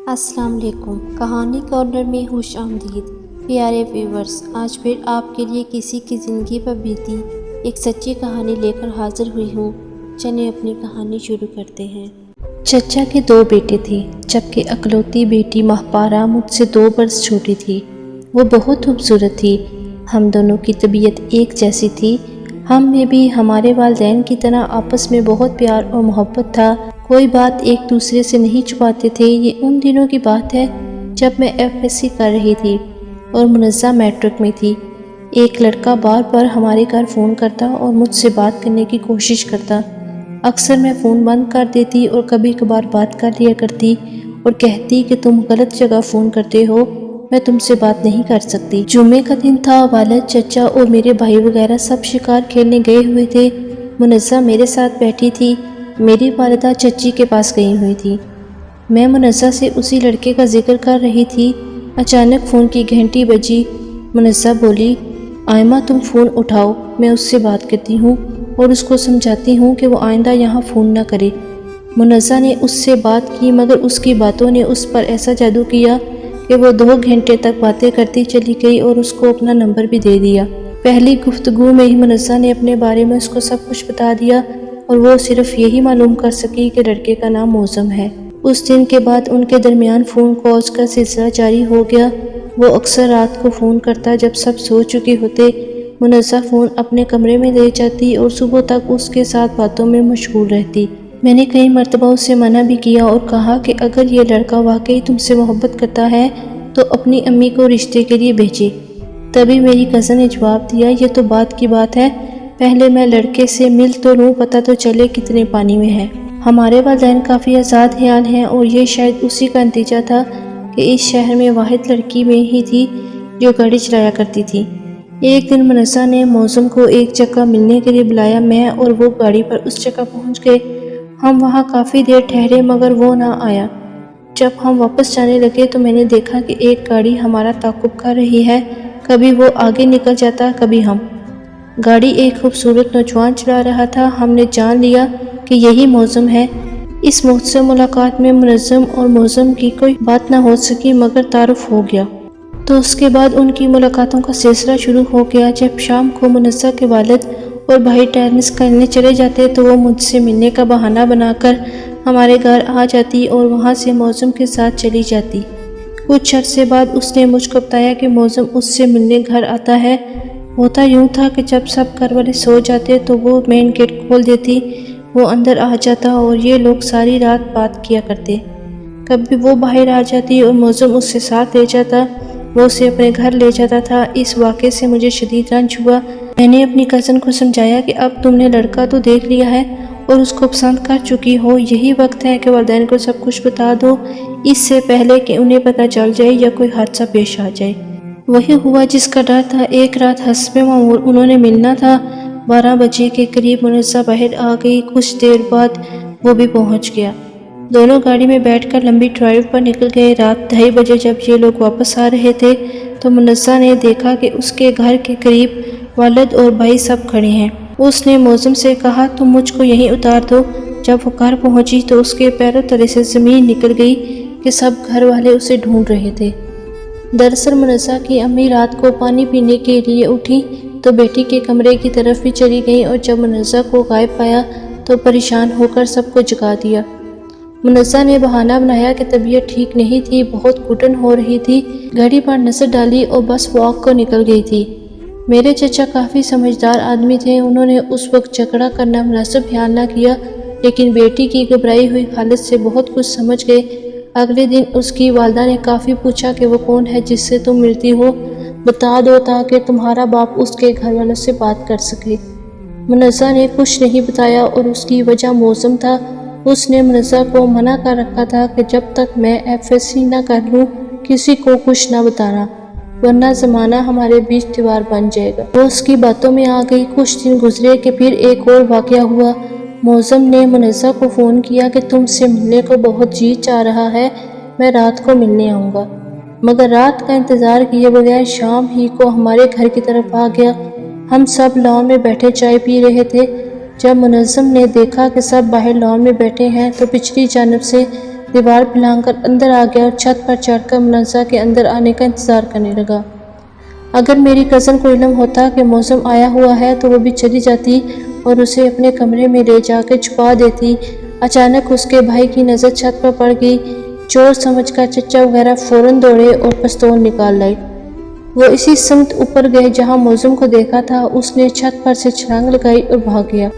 السلام علیکم۔ کہانی کارنر میں خوش آمدید پیارے ویورز، آج پھر آپ کے لیے کسی کی زندگی پر بیتی ایک سچی کہانی لے کر حاضر ہوئی ہوں۔ چلیں اپنی کہانی شروع کرتے ہیں۔ چچا کے 2 بیٹے تھے، جبکہ اکلوتی بیٹی ماہپارہ مجھ سے 2 برس چھوٹی تھی۔ وہ بہت خوبصورت تھی۔ ہم دونوں کی طبیعت ایک جیسی تھی۔ ہم میں بھی ہمارے والدین کی طرح آپس میں بہت پیار اور محبت تھا۔ کوئی بات ایک دوسرے سے نہیں چھپاتے تھے۔ یہ ان دنوں کی بات ہے جب میں FSC کر رہی تھی اور منزہ میٹرک میں تھی۔ ایک لڑکا بار بار ہمارے گھر فون کرتا اور مجھ سے بات کرنے کی کوشش کرتا۔ اکثر میں فون بند کر دیتی اور کبھی کبھار بات کر لیا کرتی اور کہتی کہ تم غلط جگہ فون کرتے ہو، میں تم سے بات نہیں کر سکتی۔ جمعے کا دن تھا، والد، چچا اور میرے بھائی وغیرہ سب شکار کھیلنے گئے ہوئے تھے۔ منزہ میرے ساتھ بیٹھی تھی۔ میری والدہ چچی کے پاس گئی ہوئی تھی۔ میں منزہ سے اسی لڑکے کا ذکر کر رہی تھی۔ اچانک فون کی گھنٹی بجی۔ منزہ بولی، آئمہ تم فون اٹھاؤ، میں اس سے بات کرتی ہوں اور اس کو سمجھاتی ہوں کہ وہ آئندہ یہاں فون نہ کرے۔ منزہ نے اس سے بات کی، مگر اس کی باتوں نے اس پر ایسا جادو کیا کہ وہ 2 گھنٹے تک باتیں کرتی چلی گئی اور اس کو اپنا نمبر بھی دے دیا۔ پہلی گفتگو میں ہی منزہ نے اپنے بارے میں اس کو سب کچھ بتا دیا اور وہ صرف یہی معلوم کر سکی کہ لڑکے کا نام موزم ہے۔ اس دن کے بعد ان کے درمیان فون کالز کا سلسلہ جاری ہو گیا۔ وہ اکثر رات کو فون کرتا جب سب سو چکے ہوتے۔ منزہ فون اپنے کمرے میں لے جاتی اور صبح تک اس کے ساتھ باتوں میں مشغول رہتی۔ میں نے کئی مرتبہ اسے منع بھی کیا اور کہا کہ اگر یہ لڑکا واقعی تم سے محبت کرتا ہے تو اپنی امی کو رشتے کے لیے بھیجے۔ تبھی میری کزن نے جواب دیا، یہ تو بات کی بات ہے، پہلے میں لڑکے سے مل تو لوں، پتہ تو چلے کتنے پانی میں ہے۔ ہمارے والدین کافی آزاد خیال ہیں اور یہ شاید اسی کا نتیجہ تھا کہ اس شہر میں واحد لڑکی میں ہی تھی جو گاڑی چلایا کرتی تھی۔ ایک دن منزہ نے موزم کو ایک جگہ ملنے کے لیے بلایا۔ میں اور وہ گاڑی پر اس جگہ پہنچ گئے۔ ہم وہاں کافی دیر ٹھہرے مگر وہ نہ آیا۔ جب ہم واپس جانے لگے تو میں نے دیکھا کہ ایک گاڑی ہمارا تعاقب کر رہی ہے، کبھی وہ آگے نکل جاتا کبھی ہم۔ گاڑی ایک خوبصورت نوجوان چلا رہا تھا۔ ہم نے جان لیا کہ یہی موزم ہے۔ اس مختصر ملاقات میں منظم اور موزم کی کوئی بات نہ ہو سکی مگر تعارف ہو گیا۔ تو اس کے بعد ان کی ملاقاتوں کا سلسلہ شروع ہو گیا۔ جب شام کو منزہ کے والد اور بھائی ٹینس کھیلنے چلے جاتے تو وہ مجھ سے ملنے کا بہانہ بنا کر ہمارے گھر آ جاتی اور وہاں سے موزم کے ساتھ چلی جاتی۔ کچھ عرصے بعد اس نے مجھ کو بتایا کہ موزم اس سے ملنے گھر آتا ہے۔ ہوتا یوں تھا کہ جب سب گھر والے سو جاتے تو وہ مین گیٹ کھول دیتی، وہ اندر آ جاتا اور یہ لوگ ساری رات بات کیا کرتے۔ کبھی وہ باہر آ جاتی اور موزم اس سے ساتھ لے جاتا، وہ اسے اپنے گھر لے جاتا تھا۔ اس واقعے سے مجھے شدید رنج ہوا۔ میں نے اپنی کزن کو سمجھایا کہ اب تم نے لڑکا تو دیکھ لیا ہے اور اس کو پسند کر چکی ہو، یہی وقت ہے کہ والدین کو سب کچھ بتا دو، اس سے پہلے کہ انہیں پتہ چل جائے یا کوئی حادثہ پیش آ جائے۔ وہی ہوا جس کا ڈر تھا۔ ایک رات حسب معمول انہوں نے ملنا تھا۔ 12 بجے کے قریب منزہ باہر آ گئی۔ کچھ دیر بعد وہ بھی پہنچ گیا۔ دونوں گاڑی میں بیٹھ کر لمبی ڈرائیو پر نکل گئے۔ رات 2:30 بجے جب یہ لوگ واپس آ رہے تھے تو منزہ نے دیکھا کہ اس کے گھر کے قریب والد اور بھائی سب کھڑے ہیں۔ اس نے موزم سے کہا، تم مجھ کو یہیں اتار دو۔ جب وہ گھر پہنچی تو اس کے پیروں تلے سے زمین نکل گئی کہ سب گھر والے اسے ڈھونڈ رہے تھے۔ دراصل منزہ کی امی رات کو پانی پینے کے لیے اٹھی تو بیٹی کے کمرے کی طرف بھی چلی گئیں اور جب منزہ کو غائب پایا تو پریشان ہو کر سب کو جگا دیا۔ منزہ نے بہانہ بنایا کہ طبیعت ٹھیک نہیں تھی، بہت گھٹن ہو رہی تھی، گھڑی پر نظر ڈالی اور بس واک کو نکل گئی تھی۔ میرے چچا کافی سمجھدار آدمی تھے، انہوں نے اس وقت جھگڑا کرنا مناسب خیال نہ کیا، لیکن بیٹی کی گھبرائی ہوئی حالت سے بہت کچھ سمجھ گئے۔ اگلے دن اس کی والدہ نے کافی پوچھا کہ وہ کون ہے جس سے تم ملتی ہو، بتا دو تاکہ تمہارا باپ اس کے گھر والوں سے بات کر سکے۔ منزہ نے کچھ نہیں بتایا اور اس کی وجہ موزم تھا۔ اس نے منزہ کو منع کر رکھا تھا کہ جب تک میں FSC نہ کر لوں کسی کو کچھ نہ بتانا، ورنہ زمانہ ہمارے بیچ دیوار بن جائے گا۔ وہ اس کی باتوں میں آ گئی۔ کچھ دن گزرے کہ پھر ایک اور واقعہ ہوا۔ موزم نے منزہ کو فون کیا کہ تم سے ملنے کو بہت جی چاہ رہا ہے، میں رات کو ملنے آؤں گا، مگر رات کا انتظار کیے بغیر شام ہی کو ہمارے گھر کی طرف آ گیا۔ ہم سب لان میں بیٹھے چائے پی رہے تھے۔ جب منظم نے دیکھا کہ سب باہر لان میں بیٹھے ہیں تو پچھلی جانب سے دیوار پھلانگ کر اندر آ گیا اور چھت پر چڑھ کر منزہ کے اندر آنے کا انتظار کرنے لگا۔ اگر میری کزن کو علم ہوتا کہ موسم آیا ہوا ہے تو وہ بھی چلی جاتی اور اسے اپنے کمرے میں لے جا کے چھپا دیتی۔ اچانک اس کے بھائی کی نظر چھت پر پڑ گئی۔ چور سمجھ کر چچا وغیرہ فوراً دوڑے اور پستول نکال لائے۔ وہ اسی سمت اوپر گئے جہاں موسم کو دیکھا تھا۔ اس نے چھت پر سے چھلانگ لگائی اور بھاگ گیا۔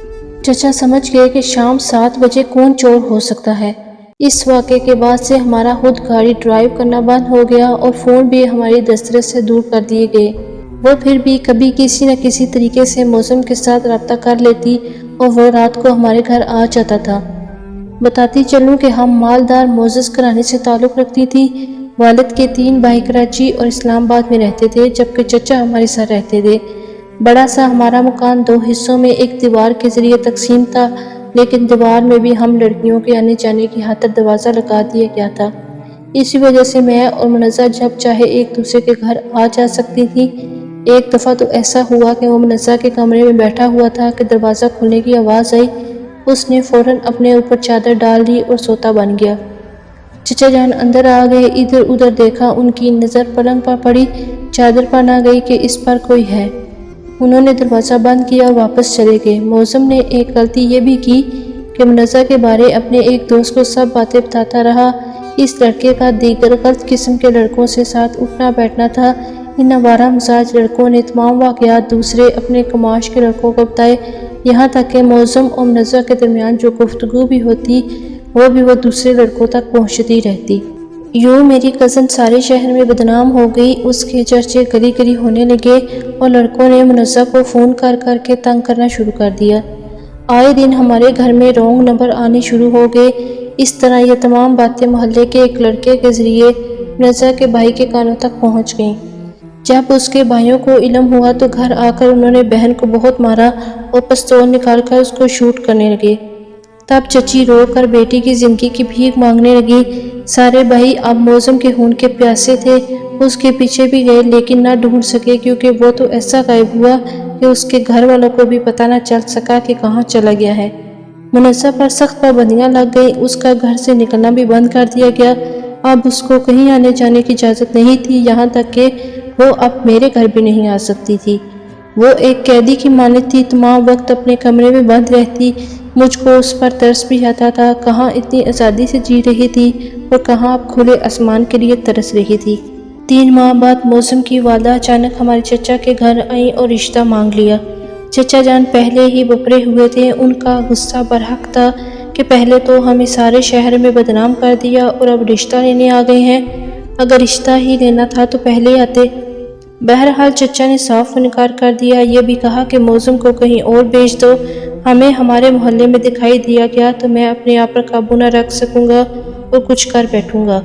چچا سمجھ گئے کہ شام 7 بجے کون چور ہو سکتا ہے۔ اس واقعے کے بعد سے ہمارا خود گاڑی ڈرائیو کرنا بند ہو گیا اور فون بھی ہماری دسترس سے دور کر دیے گئے۔ وہ پھر بھی کبھی کسی نہ کسی طریقے سے موسم کے ساتھ رابطہ کر لیتی اور وہ رات کو ہمارے گھر آ جاتا تھا۔ بتاتی چلوں کہ ہم مالدار معزز گھرانے سے تعلق رکھتی تھی۔ والد کے 3 بھائی کراچی اور اسلام آباد میں رہتے تھے جبکہ چچا ہمارے ساتھ رہتے تھے۔ بڑا سا ہمارا مکان 2 حصوں میں ایک دیوار کے ذریعے تقسیم تھا، لیکن دیوار میں بھی ہم لڑکیوں کے آنے جانے کی خاطر دروازہ لگا دیا گیا تھا۔ اسی وجہ سے میں اور منزہ جب چاہے ایک دوسرے کے گھر آ جا سکتی تھی۔ ایک دفعہ تو ایسا ہوا کہ وہ منزہ کے کمرے میں بیٹھا ہوا تھا کہ دروازہ کھلنے کی آواز آئی۔ اس نے فوراً اپنے اوپر چادر ڈال لی اور سوتا بن گیا۔ چچا جان اندر آ گئے، ادھر ادھر دیکھا، ان کی نظر پلنگ پر پڑی، چادر پر نہ گئی کہ اس پر کوئی ہے۔ انہوں نے دروازہ بند کیا اور واپس چلے گئے۔ موسم نے ایک غلطی یہ بھی کی کہ منزہ کے بارے اپنے ایک دوست کو سب باتیں بتاتا رہا۔ اس لڑکے کا دیگر غلط قسم کے لڑکوں سے ساتھ اٹھنا بیٹھنا تھا۔ ان آوارہ مزاج لڑکوں نے تمام واقعات دوسرے اپنے کماش کے لڑکوں کو بتائے، یہاں تک کہ موسم اور منزہ کے درمیان جو گفتگو بھی ہوتی وہ دوسرے لڑکوں تک پہنچتی رہتی۔ یوں میری کزن سارے شہر میں بدنام ہو گئی۔ اس کے چرچے گلی گلی ہونے لگے اور لڑکوں نے منزہ کو فون کر کر کے تنگ کرنا شروع کر دیا۔ آئے دن ہمارے گھر میں رونگ نمبر آنے شروع ہو گئے۔ اس طرح یہ تمام باتیں محلے کے ایک لڑکے کے ذریعے منزہ کے بھائی کے کانوں تک پہنچ گئیں۔ جب اس کے بھائیوں کو علم ہوا تو گھر آ کر انہوں نے بہن کو بہت مارا اور پستول نکال کر اس کو شوٹ کرنے لگے۔ تب چچی رو کر بیٹی کی زندگی کی بھیک مانگنے لگی۔ سارے بھائی اب موسم کے خون کے پیاسے تھے۔ اس کے پیچھے بھی گئے لیکن نہ ڈھونڈ سکے کیونکہ وہ تو ایسا غائب ہوا کہ اس کے گھر والوں کو بھی پتہ نہ چل سکا کہ کہاں چلا گیا ہے۔ منزہ پر سخت پابندیاں لگ گئیں، اس کا گھر سے نکلنا بھی بند کر دیا گیا۔ اب اس کو کہیں آنے جانے کی اجازت نہیں تھی، یہاں تک کہ وہ اب میرے گھر بھی نہیں آ سکتی تھی۔ وہ ایک قیدی کی مانند تھی، تمام وقت اپنے کمرے میں بند رہتی۔ مجھ کو اس پر ترس بھی آتا تھا، کہاں اتنی آزادی سے جی رہی تھی اور کہاں اب کھلے آسمان کے لیے ترس رہی تھی۔ 3 ماہ بعد موسم کی والدہ اچانک ہمارے چچا کے گھر آئیں اور رشتہ مانگ لیا۔ چچا جان پہلے ہی بپرے ہوئے تھے، ان کا غصہ برحق تھا کہ پہلے تو ہمیں سارے شہر میں بدنام کر دیا اور اب رشتہ لینے آ گئے ہیں۔ اگر رشتہ ہی لینا تھا تو پہلے آتے۔ بہرحال چچا نے صاف انکار کر دیا، یہ بھی کہا کہ موسم کو کہیں اور بھیج دو، ہمیں ہمارے محلے میں دکھائی دیا گیا تو میں اپنے آپ پر قابو نہ رکھ سکوں گا اور کچھ کر بیٹھوں گا۔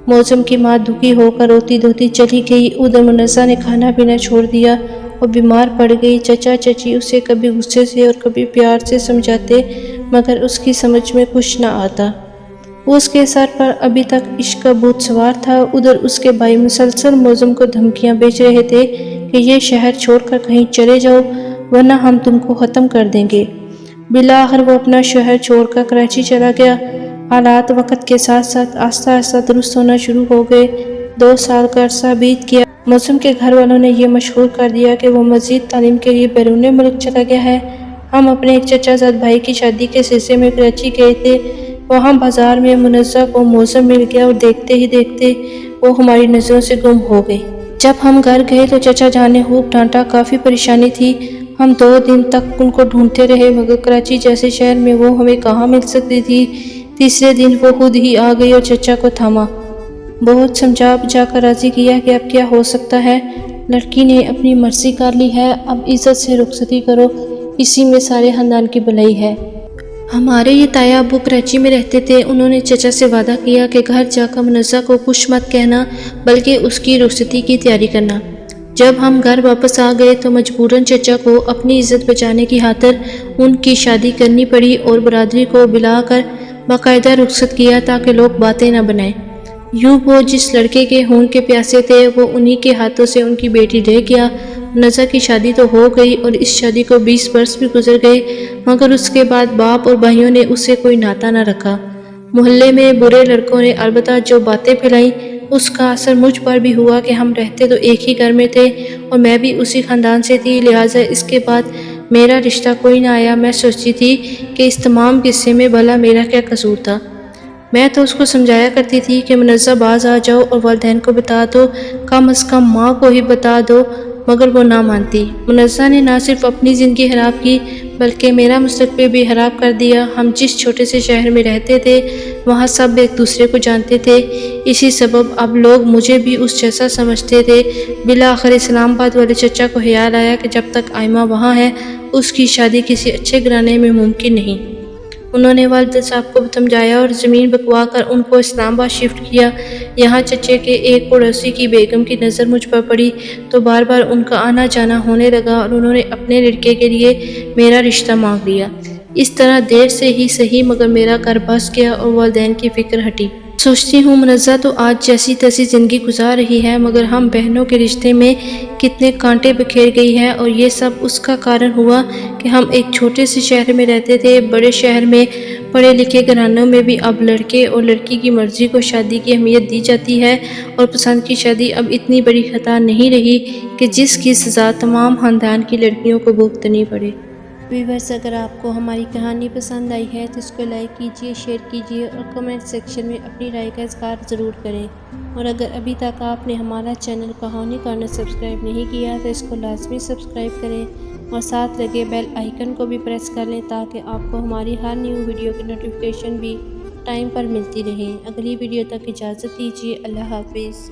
موسم کی ماں دکھی ہو کر روتی دھوتی چلی گئی۔ ادھر منزہ نے کھانا پینا چھوڑ دیا اور بیمار پڑ گئی۔ چچا چچی اسے کبھی غصے سے اور کبھی پیار سے سمجھاتے مگر اس کی سمجھ میں کچھ نہ آتا۔ اس کے سر پر ابھی تک عشق کا بھوت سوار تھا۔ ادھر اس کے بھائی مسلسل موسم کو دھمکیاں بھیج رہے تھے کہ یہ شہر چھوڑ کر کہیں چلے جاؤ ورنہ ہم تم کو ختم کر دیں گے۔ بالآخر وہ اپنا شہر چھوڑ کر کراچی چلا گیا۔ حالات وقت کے ساتھ ساتھ آہستہ آہستہ درست ہونا شروع ہو گئے۔ 2 سال کا عرصہ بیت گیا۔ موسم کے گھر والوں نے یہ مشہور کر دیا کہ وہ مزید تعلیم کے لیے بیرون ملک چلا گیا ہے۔ ہم اپنے ایک چچا زاد بھائی کی شادی کے سلسلے میں کراچی گئے تھے۔ وہاں بازار میں منزہ کو موسم مل گیا اور دیکھتے ہی دیکھتے وہ ہماری نظروں سے گم ہو گئی۔ جب ہم گھر گئے تو چچا جان نے خوب ڈانٹا، کافی پریشانی تھی۔ ہم 2 دن تک ان کو ڈھونڈتے رہے مگر کراچی جیسے شہر میں وہ ہمیں کہاں مل سکتی تھی۔ تیسرے دن وہ خود ہی آ گئی اور چچا کو تھاما، بہت سمجھا بجھا کر راضی کیا کہ اب کیا ہو سکتا ہے، لڑکی نے اپنی مرضی کر لی ہے، اب عزت سے رخصتی کرو، اسی میں سارے خاندان کی بھلائی ہے۔ ہمارے یہ تایا ابو کراچی میں رہتے تھے، انہوں نے چچا سے وعدہ کیا کہ گھر جا کر منزہ کو کچھ مت کہنا بلکہ اس کی رخصتی کی تیاری کرنا۔ جب ہم گھر واپس آ گئے تو مجبوراً چچا کو اپنی عزت بچانے کی خاطر ان کی شادی کرنی پڑی اور برادری کو بلا کر باقاعدہ رخصت کیا تاکہ لوگ باتیں نہ بنائیں۔ یوں وہ جس لڑکے کے خون کے پیاسے تھے وہ انہی کے ہاتھوں سے ان کی بیٹی لے گیا۔ منزہ کی شادی تو ہو گئی اور اس شادی کو 20 برس بھی گزر گئے مگر اس کے بعد باپ اور بھائیوں نے اس سے کوئی ناطہ نہ رکھا۔ محلے میں برے لڑکوں نے البتہ جو باتیں پھیلائیں اس کا اثر مجھ پر بھی ہوا کہ ہم رہتے تو ایک ہی گھر میں تھے اور میں بھی اسی خاندان سے تھی، لہٰذا اس کے بعد میرا رشتہ کوئی نہ آیا۔ میں سوچتی تھی کہ اس تمام قصے میں بھلا میرا کیا قصور تھا۔ میں تو اس کو سمجھایا کرتی تھی کہ منزہ باز آ جاؤ اور والدین کو بتا دو، کم از کم ماں کو ہی بتا دو، مگر وہ نہ مانتی۔ منزہ نے نہ صرف اپنی زندگی خراب کی بلکہ میرا مستقبل بھی خراب کر دیا۔ ہم جس چھوٹے سے شہر میں رہتے تھے وہاں سب ایک دوسرے کو جانتے تھے، اسی سبب اب لوگ مجھے بھی اس جیسا سمجھتے تھے۔ بالآخر اسلام آباد والے چچا کو خیال آیا کہ جب تک آئمہ وہاں ہے اس کی شادی کسی اچھے گھرانے میں ممکن نہیں۔ انہوں نے والد صاحب کو سمجھایا اور زمین بکوا کر ان کو اسلام آباد شفٹ کیا۔ یہاں چچے کے ایک پڑوسی کی بیگم کی نظر مجھ پر پڑی تو بار بار ان کا آنا جانا ہونے لگا اور انہوں نے اپنے لڑکے کے لیے میرا رشتہ مانگ لیا۔ اس طرح دیر سے ہی صحیح مگر میرا گھر بس گیا اور والدین کی فکر ہٹی۔ سوچتی ہوں منزہ تو آج جیسی تیسی زندگی گزار رہی ہے، مگر ہم بہنوں کے رشتے میں کتنے کانٹے بکھیر گئی ہے، اور یہ سب اس کا کارن ہوا کہ ہم ایک چھوٹے سے شہر میں رہتے تھے۔ بڑے شہر میں پڑھے لکھے گھرانوں میں بھی اب لڑکے اور لڑکی کی مرضی کو شادی کی اہمیت دی جاتی ہے، اور پسند کی شادی اب اتنی بڑی خطا نہیں رہی کہ جس کی سزا تمام خاندان کی لڑکیوں کو بھگتنی پڑے۔ ویورز، اگر آپ کو ہماری کہانی پسند آئی ہے تو اس کو لائک کیجیے، شیئر کیجیے اور کمنٹ سیکشن میں اپنی رائے کا اظہار ضرور کریں۔ اور اگر ابھی تک آپ نے ہمارا چینل کہانی کارنر سبسکرائب نہیں کیا تو اس کو لازمی سبسکرائب کریں اور ساتھ لگے بیل آئیکن کو بھی پریس کر لیں تاکہ آپ کو ہماری ہر نیو ویڈیو کی نوٹیفیکیشن بھی ٹائم پر ملتی رہے۔ اگلی ویڈیو تک اجازت دیجیے۔ اللہ حافظ۔